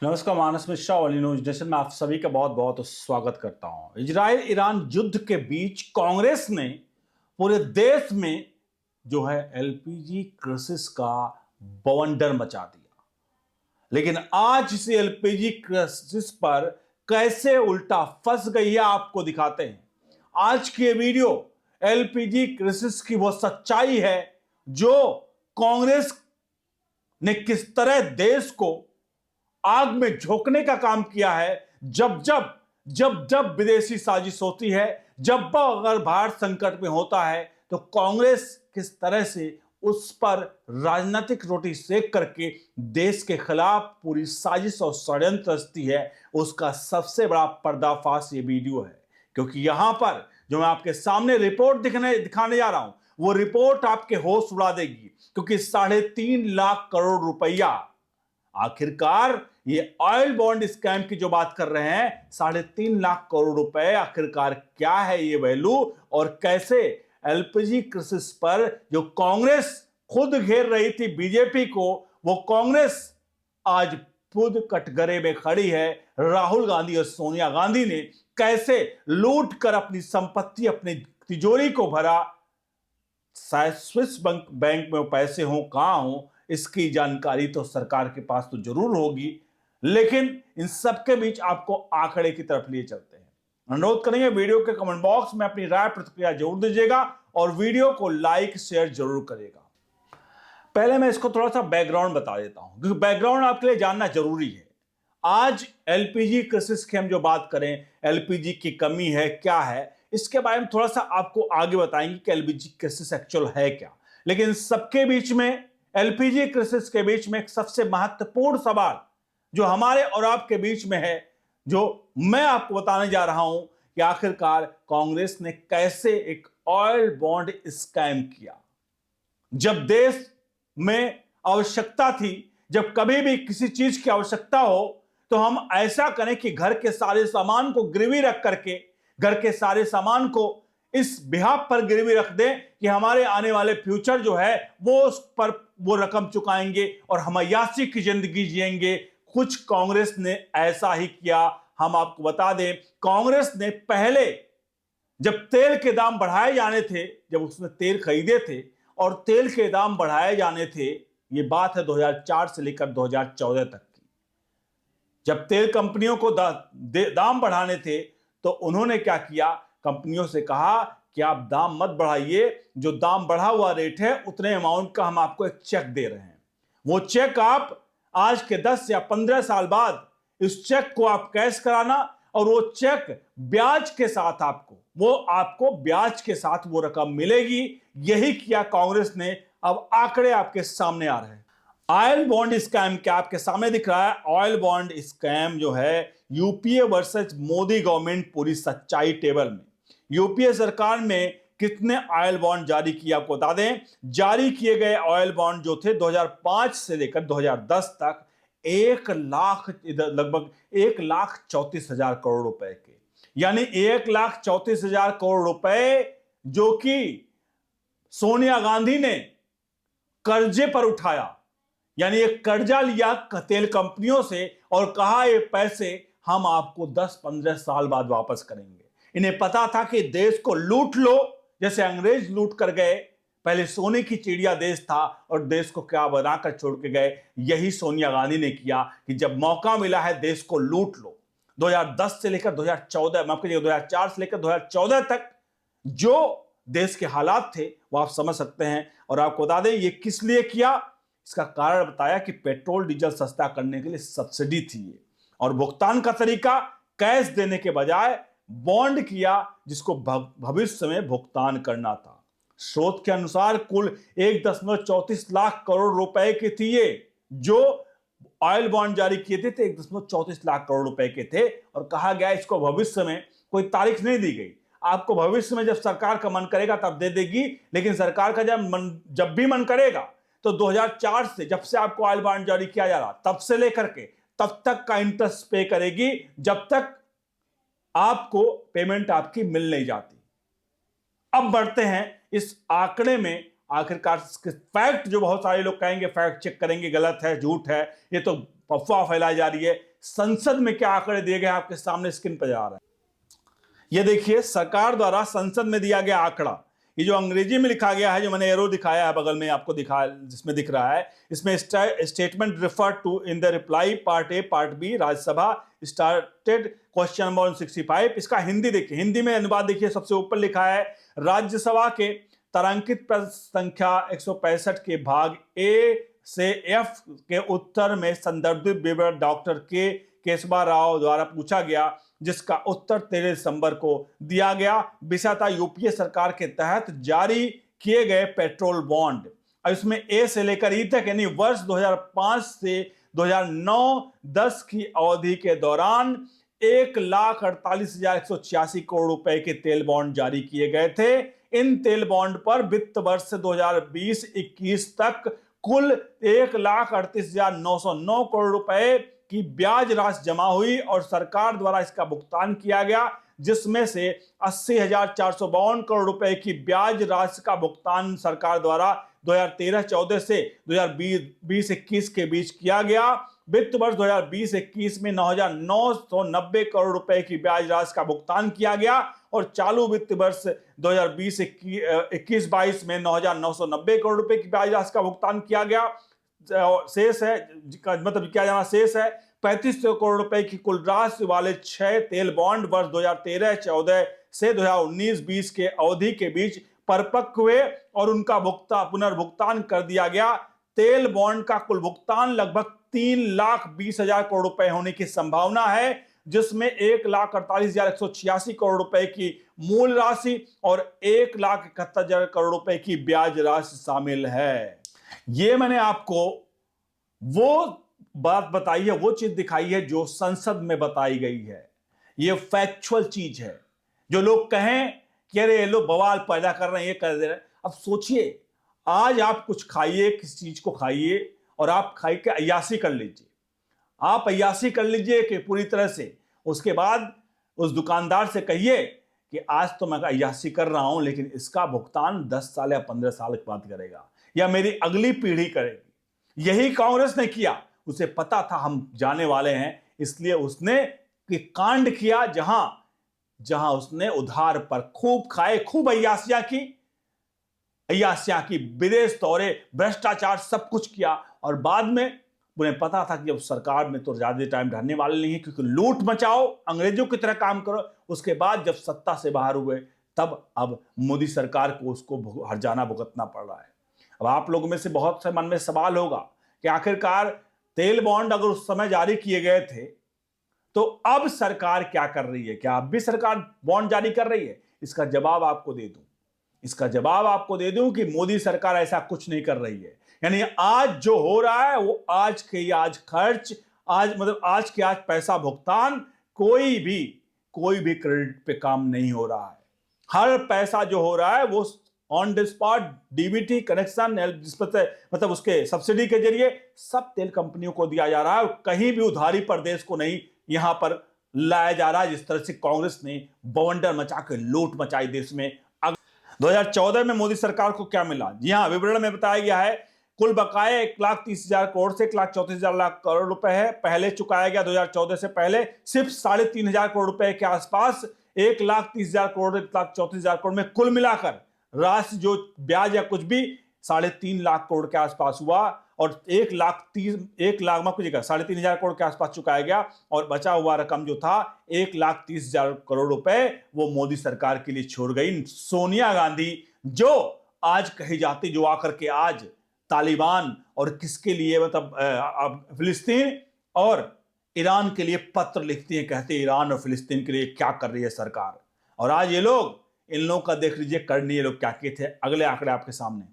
नमस्कार, मानस मिश्रा वाली news nation में आप सभी का बहुत बहुत स्वागत करता हूं। इजराइल ईरान युद्ध के बीच कांग्रेस ने पूरे देश में जो है एलपीजी क्राइसिस का बवंडर मचा दिया। लेकिन आज इस एलपीजी क्राइसिस पर कैसे उल्टा फंस गई है आपको दिखाते हैं। आज की ये वीडियो एलपीजी क्राइसिस की वो सच्चाई है जो कांग्रेस ने किस तरह देश को आग में झोंकने का काम किया है। जब विदेशी साजिश होती है, जब अगर भारत संकट में होता है, तो कांग्रेस किस तरह से उस पर राजनीतिक रोटी सेक करके देश के खिलाफ पूरी साजिश और षड्यंत्र रचती है, उसका सबसे बड़ा पर्दाफाश ये वीडियो है। क्योंकि यहां पर जो मैं आपके सामने रिपोर्ट दिखाने जा रहा हूं, वो रिपोर्ट आपके होश उड़ा देगी। क्योंकि 3.5 लाख करोड़ रुपया, आखिरकार ये ऑयल बॉन्ड स्कैम की जो बात कर रहे हैं, 3.5 लाख करोड़ रुपए, आखिरकार क्या है ये वैल्यू, और कैसे एलपीजी क्राइसिस पर जो कांग्रेस खुद घेर रही थी बीजेपी को, वो कांग्रेस आज खुद कटघरे में खड़ी है। राहुल गांधी और सोनिया गांधी ने कैसे लूट कर अपनी संपत्ति, अपनी तिजोरी को भरा। शायद स्विस बैंक में पैसे हों, कहां हों, इसकी जानकारी तो सरकार के पास तो जरूर होगी। लेकिन इन सबके बीच आपको आंकड़े की तरफ लिए चलते हैं। अनुरोध करेंगे वीडियो के कमेंट बॉक्स में अपनी राय प्रतिक्रिया जरूर दीजिएगा और वीडियो को लाइक शेयर जरूर करिएगा। पहले मैं इसको थोड़ा सा बैकग्राउंड बता देता हूं, क्योंकि बैकग्राउंड आपके लिए जानना जरूरी है। आज एलपीजी क्राइसिस की हम जो बात करें, एलपीजी की कमी है, क्या है, इसके बारे में थोड़ा सा आपको आगे बताएंगे कि एलपीजी क्राइसिस एक्चुअल है क्या। लेकिन सबके बीच में, एलपीजी क्राइसिस के बीच में एक सबसे महत्वपूर्ण सवाल जो हमारे और आपके बीच में है, जो मैं आपको बताने जा रहा हूं कि आखिरकार कांग्रेस ने कैसे एक ऑयल बॉन्ड स्कैम किया। जब देश में आवश्यकता थी, जब कभी भी किसी चीज की आवश्यकता हो, तो हम ऐसा करें कि घर के सारे सामान को गिरवी रख करके, घर के सारे सामान को इस बिहाफ पर गिरवी रख दें कि हमारे आने वाले फ्यूचर जो है वो उस पर वो रकम चुकाएंगे और हम अय्याशी की जिंदगी जिएंगे। कुछ कांग्रेस ने ऐसा ही किया। हम आपको बता दें, कांग्रेस ने पहले जब तेल के दाम बढ़ाए जाने थे, जब उसने तेल खरीदे थे और तेल के दाम बढ़ाए जाने थे, ये बात है 2004 से लेकर 2014 तक की। जब तेल कंपनियों को दाम बढ़ाने थे, तो उन्होंने क्या किया, कंपनियों से कहा कि आप दाम मत बढ़ाइए, जो दाम बढ़ा हुआ रेट है उतने अमाउंट का हम आपको एक चेक दे रहे हैं। वो चेक आप आज के 10 या 15 साल बाद इस चेक को आप कैश कराना, और वो चेक ब्याज के साथ आपको ब्याज के साथ वो रकम मिलेगी। यही किया कांग्रेस ने। अब आंकड़े आपके सामने आ रहे हैं। ऑयल बॉन्ड स्कैम क्या आपके सामने दिख रहा है। ऑयल बॉन्ड स्कैम जो है, यूपीए वर्सेस मोदी गवर्नमेंट, पूरी सच्चाई टेबल में। यूपीए सरकार में कितने ऑयल बॉन्ड जारी किए आपको बता दें। जारी किए गए ऑयल बॉन्ड जो थे 2005 से लेकर 2010 तक, लगभग 1,34,000 करोड़ रुपए के, यानी 1,34,000 करोड़ रुपए जो कि सोनिया गांधी ने कर्जे पर उठाया। यानी एक कर्जा लिया तेल कंपनियों से और कहा ये पैसे हम आपको 10-15 साल बाद वापस करेंगे। इन्हें पता था कि देश को लूट लो, जैसे अंग्रेज लूट कर गए। पहले सोने की चिड़िया देश था और देश को क्या बनाकर छोड़ के गए। यही सोनिया गांधी ने किया कि जब मौका मिला है देश को लूट लो। 2010 से लेकर 2014, माफ कीजिएगा 2004 से लेकर 2014 तक जो देश के हालात थे वो आप समझ सकते हैं। और आपको बता दें ये किस लिए किया, इसका कारण बताया कि पेट्रोल डीजल सस्ता करने के लिए सब्सिडी थी ये, और भुगतान का तरीका कैश देने के बजाय बॉन्ड किया, जिसको भविष्य में भुगतान करना था। स्रोत के अनुसार कुल 1.34 लाख करोड़ रुपए के थी ये, जो ऑयल बॉन्ड जारी किए थे 1.34 लाख करोड़ रुपए के थे। और कहा गया इसको भविष्य में, कोई तारीख नहीं दी गई, आपको भविष्य में जब सरकार का मन करेगा तब दे देगी। लेकिन सरकार का जब भी मन करेगा, तो 2004 से, जब से आपको ऑयल बॉन्ड जारी किया जा रहा, तब से लेकर के तब तक का इंटरेस्ट पे करेगी, जब तक आपको पेमेंट आपकी मिल नहीं जाती। अब बढ़ते हैं इस आंकड़े में। आखिरकार फैक्ट जो बहुत सारे लोग कहेंगे, फैक्ट चेक करेंगे, गलत है, झूठ है, ये तो अफवाह फैलाई जा रही है। संसद में क्या आंकड़े दिए गए आपके सामने स्क्रीन पर जा रहे हैं। ये देखिए, सरकार द्वारा संसद में दिया गया आंकड़ा, ये जो अंग्रेजी में लिखा गया है, जो मैंने एरो दिखाया है बगल में आपको जिसमें दिख रहा है, इसमें statement refer to in the reply part A part B Rajya Sabha started question number 165। इसका हिंदी देखिए, हिंदी में अनुवाद देखिए, सबसे ऊपर लिखा है राज्यसभा के तारांकित प्रश्न संख्या 165 के भाग ए से एफ के उत्तर में संदर्भित विवरण डॉक्टर के केशवा राव द्वारा पूछा गया, जिसका उत्तर 13 दिसंबर को दिया गया। विषय था यूपीए सरकार के तहत जारी किए गए पेट्रोल बॉन्ड। अब इसमें ए से लेकर ई तक, यानी वर्ष 2005 से 2009-10 की अवधि के दौरान 1,48,186 करोड़ रुपए के तेल बॉन्ड जारी किए गए थे। इन तेल बॉन्ड पर वित्त वर्ष 2020-21 तक कुल 1,38,909 करोड़ रुपए की ब्याज राशि जमा हुई और सरकार द्वारा इसका भुगतान किया गया, जिसमें से 80,452 करोड़ रुपए की ब्याज राशि का भुगतान सरकार द्वारा 2013-14 से 2020-21 के बीच किया गया। वित्त वर्ष 2020-21 में 9,990 करोड़ रुपए की ब्याज राशि का भुगतान किया गया और चालू वित्त वर्ष 2020-21-22 में 9,990 करोड़ रुपए की ब्याज राशि का भुगतान किया गया। शेष है, मतलब क्या जाना शेष है 3500 करोड़ रुपए की कुल राशि वाले 6 तेल बॉन्ड वर्ष 2013-14 से 2019-20 के अवधि के बीच परिपक्व हुए और उनका पुनर्भुगतान कर दिया गया। तेल बॉन्ड का कुल भुगतान लगभग 3,20,000 करोड़ रुपए होने की संभावना है, जिसमें 1,48,186 करोड़ रुपए की मूल राशि और 1,71,000 करोड़ रुपए की ब्याज राशि शामिल है। ये मैंने आपको वो बात बताई है, वो चीज दिखाई है जो संसद में बताई गई है। ये फैक्चुअल चीज है। जो लोग कहें कि अरे ये लोग बवाल पैदा कर रहे हैं, ये कर दे रहे हैं, अब सोचिए, आज आप कुछ खाइए, किस चीज को खाइए और आप खाई के अय्यासी कर लीजिए। आप अय्यासी कर लीजिए कि पूरी तरह से, उसके बाद उस दुकानदार से कहिए कि आज तो मैं अय्यासी कर रहा हूं, लेकिन इसका भुगतान 10 साल या 15 साल के बाद करेगा या मेरी अगली पीढ़ी करेगी। यही कांग्रेस ने किया। उसे पता था हम जाने वाले हैं, इसलिए उसने कांड किया, जहां उसने उधार पर खूब खाए, खूब अय्यासियां की, विदेश दौरे, भ्रष्टाचार, सब कुछ किया। और बाद में उन्हें पता था कि अब सरकार में तो ज्यादा टाइम रहने वाले नहीं है, क्योंकि लूट मचाओ, अंग्रेजों की तरह काम करो। उसके बाद जब सत्ता से बाहर हुए, तब अब मोदी सरकार को उसको हर्जाना भुगतना पड़ रहा है। अब आप लोगों में से बहुत से मन में सवाल होगा कि आखिरकार तेल बॉन्ड अगर उस समय जारी किए गए थे, तो अब सरकार क्या कर रही है? क्या अब भी सरकार बॉन्ड जारी कर रही है? इसका जवाब आपको दे दूं कि मोदी सरकार ऐसा कुछ नहीं कर रही है। यानी आज जो हो रहा है वो आज के आज खर्च, आज के आज पैसा भुगतान, कोई भी क्रेडिट पे काम नहीं हो रहा है। हर पैसा जो हो रहा है वो on the spot DBT connection, मतलब उसके सब्सिडी के जरिए सब तेल कंपनियों को दिया जा रहा है। कहीं भी उधारी पर देश को नहीं यहां पर लाया जा रहा है, जिस तरह से कांग्रेस ने बवंडर मचा के लूट मचाई देश में। 2014 में मोदी सरकार को क्या मिला? जी हां, विवरण में बताया गया है कुल बकाया 1,30,000 करोड़ से 1,34,000 करोड़ रुपए है। पहले चुकाया गया 2014 से पहले सिर्फ 3,500 करोड़ रुपए के आसपास। 1,30,000 करोड़ 1,34,000 करोड़ में कुल मिलाकर राशि जो ब्याज या कुछ भी 3.5 लाख करोड़ के आसपास हुआ और 3,30,000 करोड़ के आसपास चुकाया गया और बचा हुआ रकम जो था 1,30,000 करोड़ रुपए वो मोदी सरकार के लिए छोड़ गई सोनिया गांधी, जो आज कही जाती, जो आकर के आज तालिबान और किसके लिए, मतलब फिलिस्तीन और ईरान के लिए पत्र लिखती है, कहते हैं ईरान और फिलिस्तीन के लिए क्या कर रही है सरकार। और आज ये लोग, इन लोगों का देख लीजिए करनी ये लोग क्या किए थे। अगले आंकड़े आपके सामने,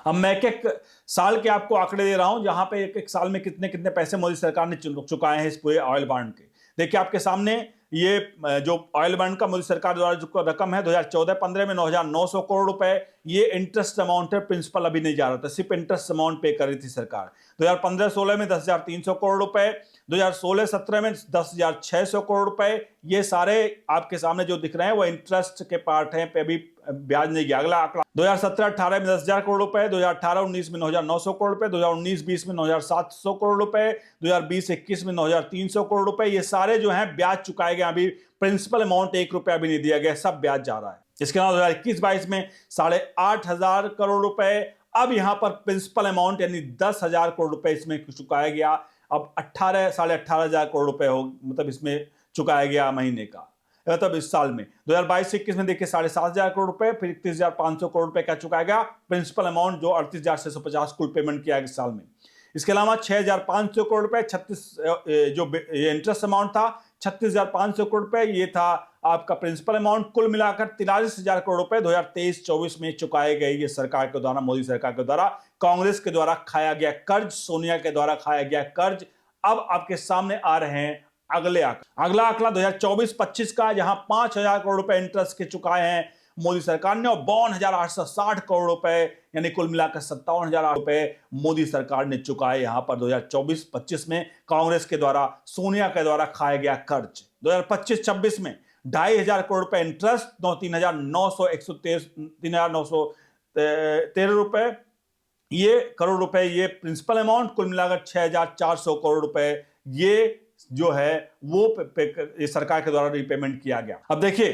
अब मैं एक साल के आपको आंकड़े दे रहा हूं, जहां पे एक साल में कितने कितने पैसे मोदी सरकार ने चुकाए हैं इस पूरे ऑयल बॉन्ड के। देखिए आपके सामने ये जो ऑयल बॉन्ड का मोदी सरकार द्वारा जो रकम है 2014-15 में 9,900 करोड़ रुपए, ये इंटरेस्ट अमाउंट है, प्रिंसिपल अभी नहीं जा रहा था, सिर्फ इंटरेस्ट अमाउंट पे कर रही थी सरकार। 2015-16 में 10,300 करोड़ रुपए, 2016-17 में 10,600 करोड़ रुपए। ये सारे आपके सामने जो दिख रहे हैं वो इंटरेस्ट के पार्ट हैं, पे भी ब्याज नहीं गया। अगला आंकड़ा 2017-18 में 10,000 करोड़ रुपए, 2018-19 में 9,900 करोड़ रुपए, 2019-20 में 9,700 करोड़ रुपए, 2020-21 में 9,300 करोड़ रुपए। ये सारे जो हैं ब्याज चुकाए गए, अभी प्रिंसिपल अमाउंट 1 रुपया भी नहीं दिया गया, सब ब्याज जा रहा है। इसके अलावा 2021-22 में 8,500 करोड़ रुपए। अब यहां पर प्रिंसिपल अमाउंट यानी 10,000 करोड़ रुपए इसमें चुकाया गया। अब 18,500 करोड़ रुपए हो, मतलब इसमें चुकाया गया महीने का, मतलब इस साल में 2022-21 में देखिए 7,500 करोड़ रुपए, फिर 31,500 करोड़ रुपए का चुकाया गया प्रिंसिपल अमाउंट, जो 38,650 कुल पेमेंट किया इस साल में। इसके अलावा 6,500 करोड़ रुपए 36 जो इंटरेस्ट अमाउंट था 36,500 करोड़ रुपए, ये था आपका प्रिंसिपल अमाउंट। कुल मिलाकर 43,000 करोड़ रुपए 2023-24 में चुकाए गए। ये सरकार के द्वारा, मोदी सरकार के द्वारा, कांग्रेस के द्वारा खाया गया कर्ज, सोनिया के द्वारा खाया गया कर्ज। अब आपके सामने आ रहे हैं अगला आंकड़ा 2024-25 का, जहां 5,000 करोड़ रुपए इंटरेस्ट के चुकाए हैं मोदी सरकार ने, और 52,860 करोड़ रुपए यानी कुल मिलाकर 57,000 रुपए मोदी सरकार ने चुकाए यहां पर 2024-25 में कांग्रेस के द्वारा, सोनिया के द्वारा खाया गया कर्ज। 2025-26 में 2,500 करोड़ रुपए इंटरेस्ट, 3,913 रुपए ये करोड़ रुपए, ये प्रिंसिपल अमाउंट, कुल मिलाकर 6,400 करोड़ रुपए ये जो है वो सरकार के द्वारा रिपेमेंट किया गया। अब देखिए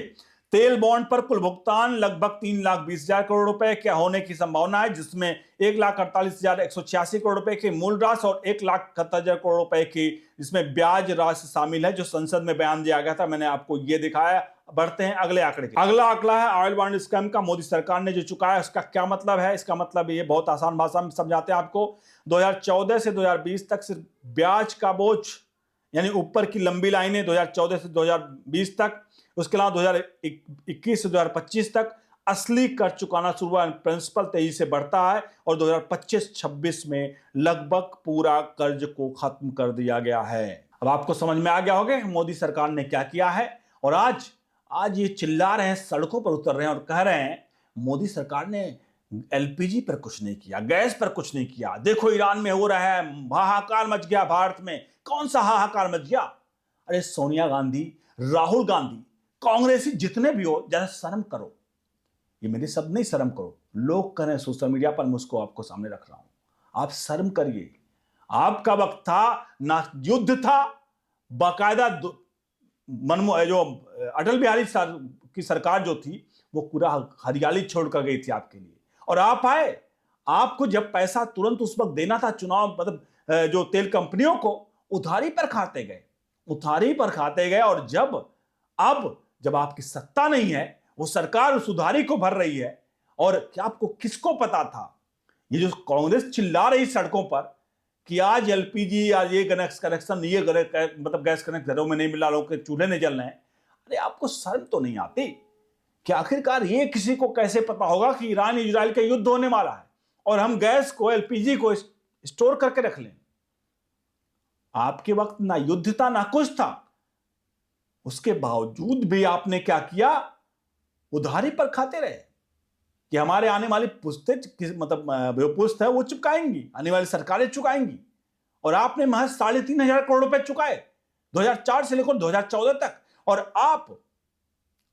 तेल बॉन्ड पर कुल भुगतान लगभग 3,20,000 करोड़ रुपए क्या होने की संभावना है, जिसमें 1,48,186 करोड़ रुपए की मूल राशि और 1,71,000 करोड़ रुपए की इसमें ब्याज राशि शामिल है, जो संसद में बयान दिया गया था, मैंने आपको ये दिखाया। बढ़ते हैं अगले आंकड़े के। अगला आंकड़ा है ऑयल बॉन्ड स्कैम का। मोदी सरकार ने जो चुकाया उसका क्या मतलब है? इसका मतलब ये बहुत आसान भाषा में समझाते हैं आपको। 2014 से 2020 तक सिर्फ ब्याज का बोझ, यानी ऊपर की लंबी लाइनें 2014 से 2020 तक, उसके अलावा 2021 से 2025 तक असली कर चुकाना शुरू हुआ। प्रिंसिपल तेजी से बढ़ता है और 2025-26 में लगभग पूरा कर्ज को खत्म कर दिया गया है। अब आपको समझ में आ गया होगा मोदी सरकार ने क्या किया है। और आज ये चिल्ला रहे हैं, सड़कों पर उतर रहे हैं और कह रहे हैं मोदी सरकार ने एलपीजी पर कुछ नहीं किया, गैस पर कुछ नहीं किया। देखो ईरान में हो रहा है, हाहाकार मच गया भारत में। कौन सा हाहाकार मच गया? अरे सोनिया गांधी, राहुल गांधी, कांग्रेसी जितने भी हो, जरा शर्म करो। ये मेरे शब्द नहीं, शर्म करो। लोग कह रहे हैं सोशल मीडिया पर, मुझको आपको सामने रख रहा हूं। आप शर्म करिए। आपका वक्त था ना, युद्ध था, बाकायदा जो अटल बिहारी की सरकार जो थी वो पूरा हरियाली छोड़कर गई थी आपके लिए, और आप आए। आपको जब पैसा तुरंत उस वक्त देना था, चुनाव मतलब जो तेल कंपनियों को, उधारी पर खाते गए। और जब आपकी सत्ता नहीं है, वो सरकार उस उधारी को भर रही है। और क्या आपको किसको पता था? ये जो कांग्रेस चिल्ला रही सड़कों पर कि आज एलपीजी, आज ये गैस कनेक्शन, मतलब गैस कनेक्शन घरों में नहीं मिला, लोगों के चूल्हे नहीं जल रहे हैं। अरे आपको शर्म तो नहीं आती कि आखिरकार ये किसी को कैसे पता होगा कि ईरान इजराइल का युद्ध होने वाला है और हम गैस को, एलपीजी को स्टोर करके रख लें? आपके वक्त ना युद्ध था ना कुछ था, उसके बावजूद भी आपने क्या किया? उधारी पर खाते रहे कि हमारे आने वाली पुश्तें, मतलब जो पुश्त है वो चुकाएंगी, आने वाली सरकारें चुकाएंगी। और आपने महज 3,500 करोड़ रुपए चुकाए 2004 से लेकर 2014 तक।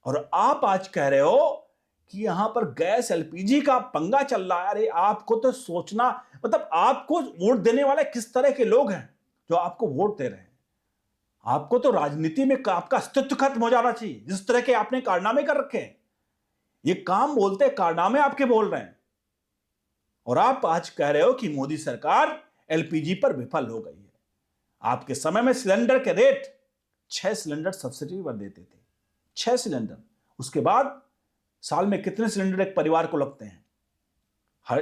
और आप आज कह रहे हो कि यहां पर गैस, एलपीजी का पंगा चल रहा है। अरे आपको तो सोचना, मतलब आपको वोट देने वाले किस तरह के लोग हैं जो आपको वोट दे रहे हैं। आपको तो राजनीति में आपका अस्तित्व खत्म हो जाना चाहिए, जिस तरह के आपने कारनामे कर रखे हैं। ये काम बोलते कारनामे आपके बोल रहे हैं। और आप आज कह रहे हो कि मोदी सरकार एलपीजी पर विफल हो गई है। आपके समय में सिलेंडर के रेट 6 सिलेंडर सब्सिडी पर देते थे, 6 सिलेंडर। उसके बाद साल में कितने सिलेंडर एक परिवार को लगते हैं? हर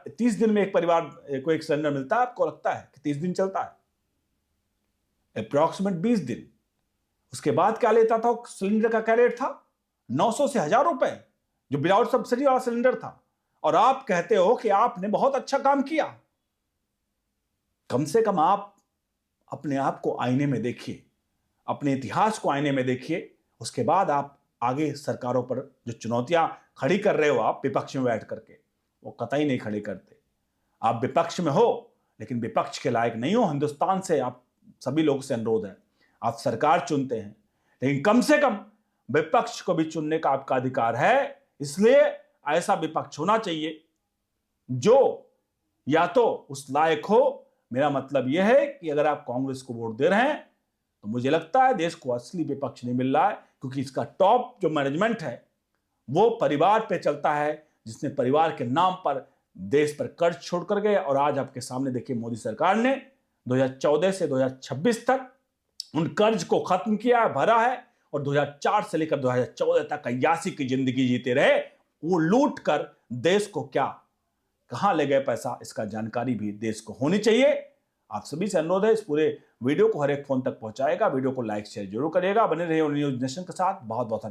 30 दिन में एक परिवार को एक सिलेंडर मिलता है। आपको लगता है कि 30 दिन चलता है? अप्रॉक्सीमेट 20 दिन। उसके बाद क्या लेता था सिलेंडर का? क्या रेट था? 900 से 1,000 रुपए, जो विदाउट सब्सिडी वाला सिलेंडर था। और आप कहते हो कि आपने बहुत अच्छा काम किया। कम से कम आप अपने आप को आईने में देखिए, अपने इतिहास को आईने में देखिए, उसके बाद आप आगे सरकारों पर जो चुनौतियां खड़ी कर रहे हो आप विपक्ष में बैठ करके, वो कतई नहीं खड़ी करते। आप विपक्ष में हो लेकिन विपक्ष के लायक नहीं हो। हिंदुस्तान से आप सभी लोगों से अनुरोध है, आप सरकार चुनते हैं लेकिन कम से कम विपक्ष को भी चुनने का आपका अधिकार है। इसलिए ऐसा विपक्ष होना चाहिए जो या तो उस लायक हो। मेरा मतलब यह है कि अगर आप कांग्रेस को वोट दे रहे हैं तो मुझे लगता है देश को असली विपक्ष नहीं मिल रहा है, क्योंकि इसका टॉप जो मैनेजमेंट है वो परिवार पे चलता है, जिसने परिवार के नाम पर देश पर कर्ज छोड़कर गए। और आज आपके सामने देखिए, मोदी सरकार ने 2014 से 2026 तक उन कर्ज को खत्म किया है, भरा है, और 2004 से लेकर 2014 तक अय्यासी की जिंदगी जीते रहे। वो लूट कर देश को क्या कहां ले गए पैसा, इसका जानकारी भी देश को होनी चाहिए। आप सभी से अनुरोध है, इस पूरे वीडियो को हर एक फोन तक पहुंचाएगा, वीडियो को लाइक शेयर जरूर करिएगा। बने रहिए न्यूज़ नेशन के साथ। बहुत बहुत